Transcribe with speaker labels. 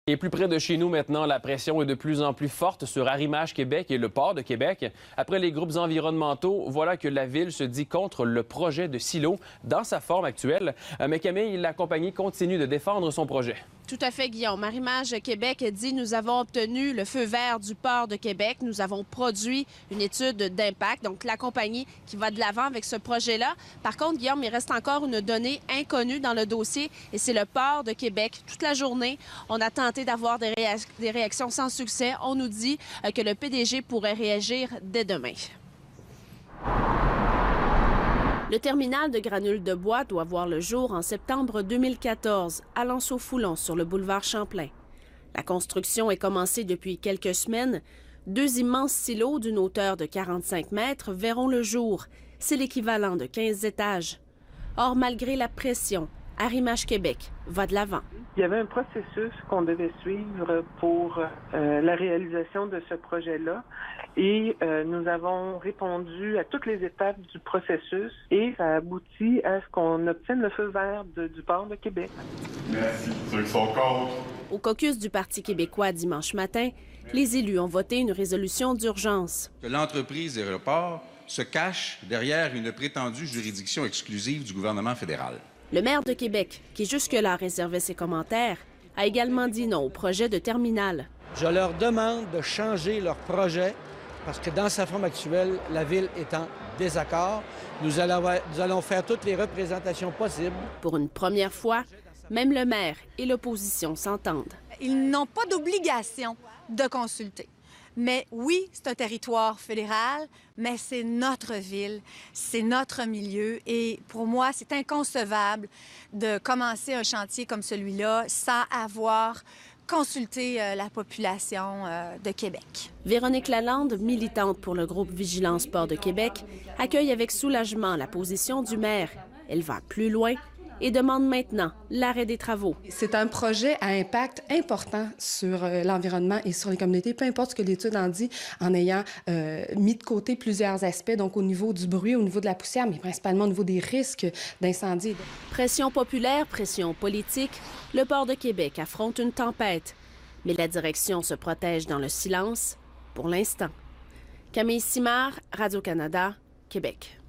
Speaker 1: Et plus près de chez nous maintenant, la pression est de plus en plus forte sur Arrimage Québec et le port de Québec. Après les groupes environnementaux, voilà que la ville se dit contre le projet de silo dans sa forme actuelle. Mais Camille, la compagnie continue de défendre son projet.
Speaker 2: Tout à fait, Guillaume. Arrimage Québec dit « Nous avons obtenu le feu vert du port de Québec. Nous avons produit une étude d'impact. » Donc, la compagnie qui va de l'avant avec ce projet-là. Par contre, Guillaume, il reste encore une donnée inconnue dans le dossier et c'est le port de Québec. Toute la journée, on a tenté d'avoir des réactions sans succès. On nous dit que le PDG pourrait réagir dès demain. Le terminal de granules de bois doit voir le jour en septembre 2014 à Lanceau-Foulon sur le boulevard Champlain. La construction est commencée depuis quelques semaines. 2 immenses silos d'une hauteur de 45 mètres verront le jour. C'est l'équivalent de 15 étages. Or, malgré la pression, Arrimage Québec va de l'avant.
Speaker 3: Il y avait un processus qu'on devait suivre pour la réalisation de ce projet-là et nous avons répondu à toutes les étapes du processus et ça aboutit à ce qu'on obtienne le feu vert du port de Québec.
Speaker 4: Merci. Ceux qui sont contre.
Speaker 2: Au caucus du Parti québécois dimanche matin, les élus ont voté une résolution d'urgence.
Speaker 5: Que l'entreprise Aéroport se cache derrière une prétendue juridiction exclusive du gouvernement fédéral.
Speaker 2: Le maire de Québec, qui jusque-là réservait ses commentaires, a également dit non au projet de terminal.
Speaker 6: Je leur demande de changer leur projet parce que dans sa forme actuelle, la ville est en désaccord. Nous allons faire toutes les représentations possibles.
Speaker 2: Pour une première fois, même le maire et l'opposition s'entendent.
Speaker 7: Ils n'ont pas d'obligation de consulter. Mais oui, c'est un territoire fédéral, mais c'est notre ville, c'est notre milieu. Et pour moi, c'est inconcevable de commencer un chantier comme celui-là sans avoir consulté la population de Québec.
Speaker 2: Véronique Lalande, militante pour le groupe Vigilance Port de Québec, accueille avec soulagement la position du maire. Elle va plus loin et demande maintenant l'arrêt des travaux.
Speaker 8: C'est un projet à impact important sur l'environnement et sur les communautés, peu importe ce que l'étude en dit, en ayant mis de côté plusieurs aspects, donc au niveau du bruit, au niveau de la poussière, mais principalement au niveau des risques d'incendie.
Speaker 2: Pression populaire, pression politique, le port de Québec affronte une tempête. Mais la direction se protège dans le silence pour l'instant. Camille Simard, Radio-Canada, Québec.